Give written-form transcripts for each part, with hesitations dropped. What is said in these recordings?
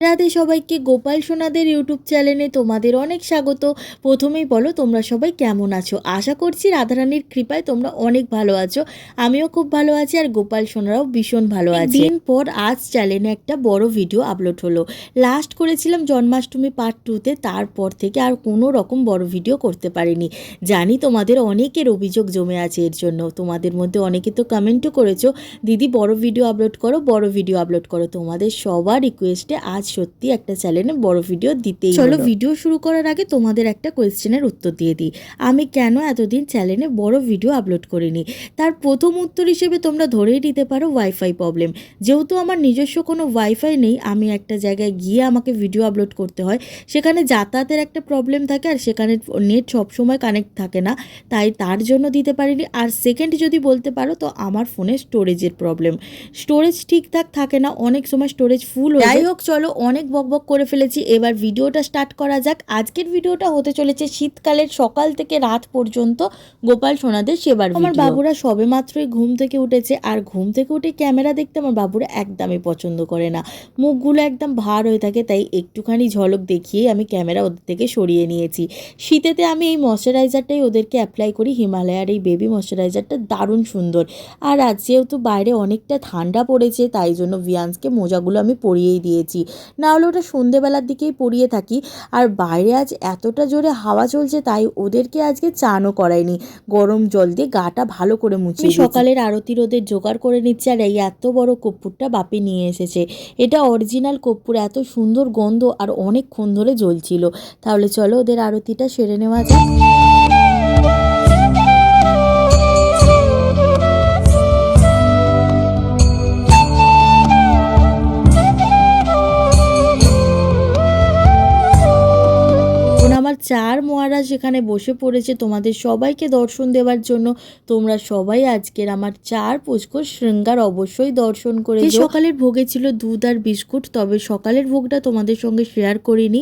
রাধে সবাইকে, গোপাল সোনাদের ইউটিউব চ্যানেলে তোমাদের অনেক স্বাগত। প্রথমেই বলো তোমরা সবাই কেমন আছো? আশা করছি রাধারানীর কৃপায় তোমরা অনেক ভালো আছো। আমিও খুব ভালো আছি আর গোপাল সোনারাও ভীষণ ভালো আছে। দিন পর আজ চ্যানেলে একটা বড় ভিডিও আপলোড হলো। লাস্ট করেছিলাম জন্মাষ্টমী পার্ট 2তে, তারপর থেকে আর কোনো রকম বড় ভিডিও করতে পারিনি। জানি তোমাদের অনেকের অভিযোগ জমে আছে এর জন্য। তোমাদের মধ্যে অনেকে তো কমেন্টও করেছো, দিদি বড় ভিডিও আপলোড করো, বড় ভিডিও আপলোড করো। তোমাদের সবার রিকোয়েস্টে আজ সত্যি একটা চ্যানেলে বড় ভিডিও দিতেই হলো। চলো ভিডিও শুরু করার আগে তোমাদের একটা কোয়েশ্চেনের উত্তর দিয়ে দিই। আমি কেন এতদিন চ্যানেলে বড় ভিডিও আপলোড করিনি? তার প্রথম উত্তর হিসেবে তোমরা ধরেই নিতে পারো ওয়াইফাই প্রবলেম। যেহেতু আমার নিজস্ব কোনো ওয়াইফাই নেই, আমি একটা জায়গায় গিয়ে আমাকে ভিডিও আপলোড করতে হয়, সেখানে যাতায়াতের একটা প্রবলেম থাকে আর সেখানে নেট সবসময় কানেক্ট থাকে না, তাই তার জন্য দিতে পারিনি। আর সেকেন্ড যদি বলতে পারো তো আমার ফোনে স্টোরেজের প্রবলেম, স্টোরেজ ঠিকঠাক থাকে না, অনেক সময় স্টোরেজ ফুল হয়ে যায়। যাই হোক, চলো অনেক বকবক করে ফেলেছি, এবার ভিডিওটা স্টার্ট করা যাক। আজকের ভিডিওটা হতে চলেছে শীতকালের সকাল থেকে রাত পর্যন্ত গোপাল সোনাদের সেবার ভিডিও। আমার বাবুরা সবে মাত্রই ঘুম থেকে উঠেছে, আর ঘুম থেকে উঠে ক্যামেরা দেখতে আমার বাবুরা একদমই পছন্দ করে না, মুখগুলো একদম ভার হয়ে থাকে, তাই একটুখানি ঝলক দেখিয়ে আমি ক্যামেরা ওদের থেকে সরিয়ে নিয়েছি। শীতেতে আমি এই ময়শ্চারাইজারটাই ওদেরকে অ্যাপ্লাই করি, হিমালয়ার এই বেবি ময়শ্চারাইজারটা দারুণ সুন্দর। আর আজ যেহেতু বাইরে অনেকটা ঠান্ডা পড়েছে, তাই জন্য ভিয়ান্সকে মোজাগুলো আমি পরিয়েই দিয়েছি, না হলে ওটা সন্ধেবেলার দিকেই পরিয়ে থাকি। আর বাইরে আজ এতটা জোরে হাওয়া চলছে, তাই ওদেরকে আজকে চানও করাইনি, গরম জল দিয়ে গাটা ভালো করে মুছিয়ে সকালের আরতির ওদের জোগাড় করে নিচ্ছে। আর এই এত বড় কর্পূরটা বাপি নিয়ে এসেছে, এটা অরিজিনাল কর্পূর, এত সুন্দর গন্ধ আর অনেকক্ষণ ধরে জ্বলছিল। তাহলে চলো ওদের আরতিটা সেরে নেওয়া যাক। আমার চার মহারাজ সেখানে বসে পড়েছে তোমাদের সবাইকে দর্শন দেওয়ার জন্য। তোমরা সবাই আজকের আমার চার পুষ্কর শৃঙ্গার অবশ্যই দর্শন করে। সকালের ভোগে ছিল দুধ আর বিস্কুট, তবে সকালের ভোগটা তোমাদের সঙ্গে শেয়ার করিনি।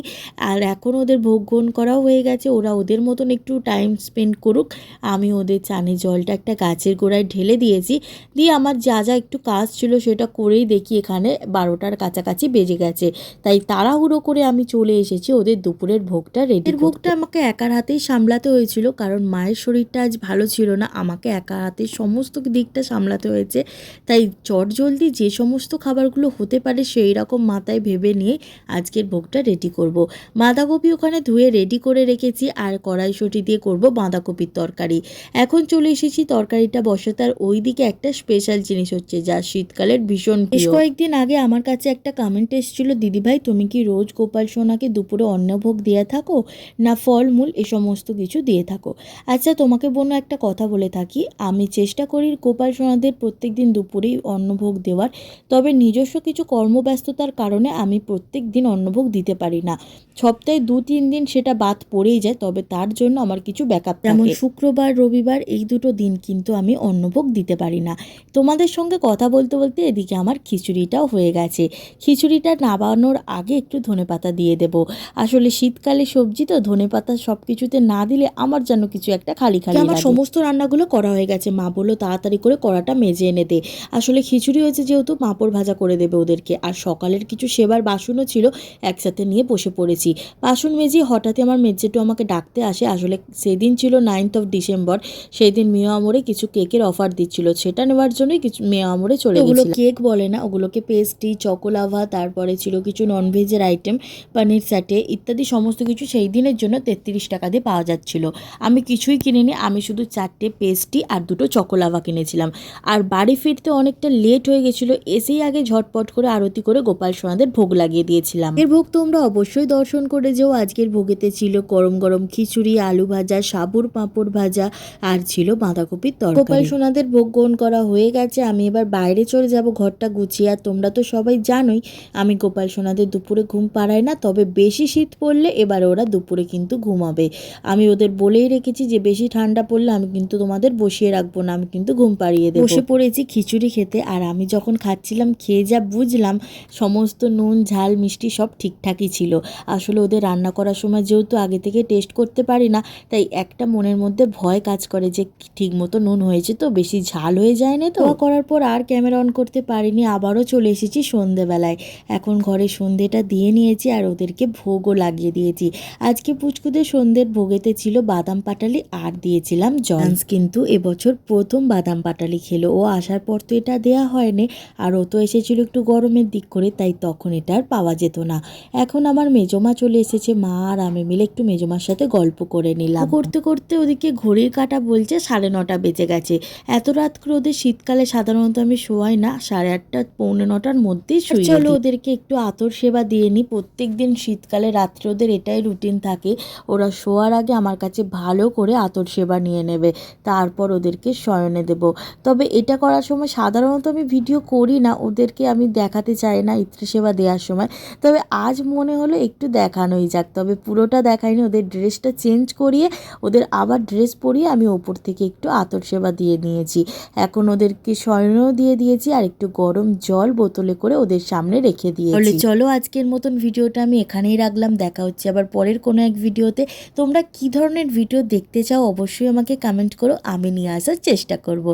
আর এখন ওদের ভোগ গ্রহণ করাও হয়ে গেছে, ওরা ওদের মতন একটু টাইম স্পেন্ড করুক। আমি ওদের চানে জলটা একটা গাছের গোড়ায় ঢেলে দিয়েছি, দিয়ে আমার যা যা একটু কাজ ছিল সেটা করেই দেখি এখানে 12টার কাছাকাছি বেজে গেছে, তাই তাড়াহুড়ো করে আমি চলে এসেছি ওদের দুপুরের ভোগটা রেডি। ভোগটা আমাকে একার হাতেই সামলাতে হয়েছিল, কারণ মায়ের শরীরটা আজ ভালো ছিল না, আমাকে একার হাতে সমস্ত দিকটা সামলাতে হয়েছে। তাই চটজলদি যে সমস্ত খাবারগুলো হতে পারে সেই রকম মাথায় ভেবে নিয়ে আজকের ভোগটা রেডি করব। বাঁধাকপি ওখানে ধুয়ে রেডি করে রেখেছি, আর কড়াইশুঁটি দিয়ে করব বাঁধাকপির তরকারি। এখন চলে এসেছি তরকারিটা বসাতে। আর ওই দিকে একটা স্পেশাল জিনিস হচ্ছে, যা শীতকালের ভীষণ বেশ কয়েকদিন আগে আমার কাছে একটা কমেন্ট এসেছিল, দিদিভাই তুমি কি রোজ গোপাল সোনাকে দুপুরে অন্নভোগ দিয়ে থাকো, না ফলমূল এ সমস্ত কিছু দিয়ে থাকো? আচ্ছা, তোমাকে বোন একটা কথা বলে থাকি, আমি চেষ্টা করি গোপাল সোনাদের প্রত্যেক দিন দুপুরেই অন্নভোগ দেওয়ার, তবে নিজস্ব কিছু কর্মব্যস্ততার কারণে আমি প্রত্যেক দিন অন্নভোগ দিতে পারি না। সপ্তাহে 2-3 দিন সেটা বাদ পড়েই যায়, তবে তার জন্য আমার কিছু ব্যাকআপ থাকে, যেমন শুক্রবার রবিবার, এই দুটো দিন কিন্তু আমি অন্নভোগ দিতে পারি না। তোমাদের সঙ্গে কথা বলতে বলতে এদিকে আমার খিচুড়িটাও হয়ে গেছে। খিচুড়িটা নামানোর আগে একটু ধনেপাতা দিয়ে দেব। আসলে শীতকালে সবজি তো, ধনেপাতা সব কিছুতে না দিলে আমার যেন কিছু একটা খালি খালি। আমার সমস্ত রান্নাগুলো করা হয়ে গেছে, মা বললো তাড়াতাড়ি করে কড়াটা মেজে এনে দে। আসলে খিচুড়ি হয়েছে যেহেতু পাঁপড় ভাজা করে দেবে ওদেরকে, আর সকালের কিছু সেবার বাসনও ছিল, একসাথে নিয়ে বসে পড়েছি। বাসন মেজে হঠাৎই আমার মেজেটু আমাকে ডাকতে আসে। আসলে সেদিন ছিল 9th of December, সেই দিন মিয়া আমরে কিছু কেকের অফার দিচ্ছিল, সেটা নেওয়ার জন্যই কিছু মিয়া আমরে চলে গেছিলাম। ওগুলো কেক বলে না, ওগুলোকে পেস্ট্রি, চকোলাভা, তারপরে ছিল কিছু ননভেজের আইটেম, পনির স্যাটে ইত্যাদি সমস্ত কিছু সেই দিনের জন্য 33 টাকা দিয়ে পাওয়া যাচ্ছিল। আমি কিছুই কিনিনি, আমি শুধু 4টে পেস্ট্রি আর 2টো চকোলাভা কিনেছিলাম। আর বাড়ি ফিরতে অনেকটা লেট হয়ে গেছিলো, এসেই আগে ঝটপট করে আরতি করে গোপাল সোনাদের ভোগ লাগিয়ে দিয়েছিলাম। এর ভোগ তোমরা অবশ্যই দর্শন করে যেও। আজকের ভোগেতে ছিল গরম গরম খিচুড়ি, আলু ভাজা, সাবুর পাঁপড় ভাজা, আর ছিল বাঁধাকপির তরকারি। গোপাল সোনাদের ভোগ গ্রহণ করা হয়ে গেছে, আমি এবার বাইরে চলে যাব ঘরটা গুছিয়ে। আর তোমরা তো সবাই জানোই আমি গোপাল সোনাদের দুপুরে ঘুম পাড়াই না, তবে বেশি শীত পড়লে এবার ওরা দুপুরে কিন্তু ঘুমাবে। আমি ওদের বলেই রেখেছি যে বেশি ঠান্ডা পড়লে আমি কিন্তু তোমাদের বসিয়ে রাখবো না, আমি কিন্তু ঘুম পাড়িয়ে দেবো। বসে পড়েছি খিচুড়ি খেতে, আর আমি যখন খাচ্ছিলাম খেয়ে যা বুঝলাম সমস্ত নুন ঝাল মিষ্টি সব ঠিকঠাকই ছিল। আসলে ওদের রান্না করার সময় যেহেতু আগে থেকে টেস্ট করতে পারি না, তাই একটা মনের মধ্যে ভয় কাজ করে যে ঠিক মতো নুন হয়েছে তো, বেশি ঝাল হয়ে যায় না তো। করার পর আর ক্যামেরা অন করতে পারিনি, আবারও চলে এসেছি সন্ধেবেলায়। এখন ঘরে সন্ধেটা দিয়ে নিয়েছি আর ওদেরকে ভোগও লাগিয়ে দিয়েছি। আজকে পুচকুদের সন্ধ্যের ভোগেতে ছিল বাদাম পাটালি আর দিয়েছিলাম জল। কিন্তু এবছর প্রথম বাদাম পাটালি খেলো, ও আসার পর তো এটা দেয়া হয়নি, আর ও তো এসেছিল একটু গরমের দিক করে, তাই তখন এটা আর পাওয়া যেত না। এখন আমার মেজমা চলে এসেছে, মা আর আমি মিলে একটু মেজমার সাথে গল্প করে নিলাম। করতে করতে ওদিকে ঘড়ির কাঁটা বলছে 9:30 বেজে গেছে। এত রাত করে ওদের শীতকালে সাধারণত আমি শোয়াই না, 8:30 পৌনে 9টার মধ্যেই শুই। চলো ওদেরকে একটু আতর সেবা দিয়ে নিই। প্রত্যেক দিন শীতকালে রাত্রে ওদের এটাই রুটিন থাকে, ওরা শোয়ার আগে আমার কাছে ভালো করে আতর সেবা নিয়ে নেবে, তারপর ওদেরকে শয়নে দেব। তবে এটা করার সময় সাধারণত আমি ভিডিও করি না, ওদেরকে আমি দেখাতে চাই না ইত্র সেবা দেওয়ার সময়। তবে আজ মনে হলো একটু দেখানোই যাক, তবে পুরোটা দেখাইনি। ওদের ড্রেসটা চেঞ্জ করিয়ে ওদের আবার ড্রেস পরিয়ে আমি ওপর থেকে একটু আতর সেবা দিয়ে নিয়েছি। এখন ওদেরকে শয়নেও দিয়ে দিয়েছি আর একটু গরম জল বোতলে করে ওদের সামনে রেখে দিয়েছি। চলো আজকের মতন ভিডিওটা আমি এখানেই রাখলাম, দেখা হচ্ছে আবার পরের কোনো এক ভিডিওতে। তোমরা কি ধরনের ভিডিও দেখতে চাও অবশ্যই আমাকে কমেন্ট করো, আমি নিয়ে আসার চেষ্টা করব।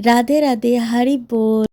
রাধে রাধে, হরি বল।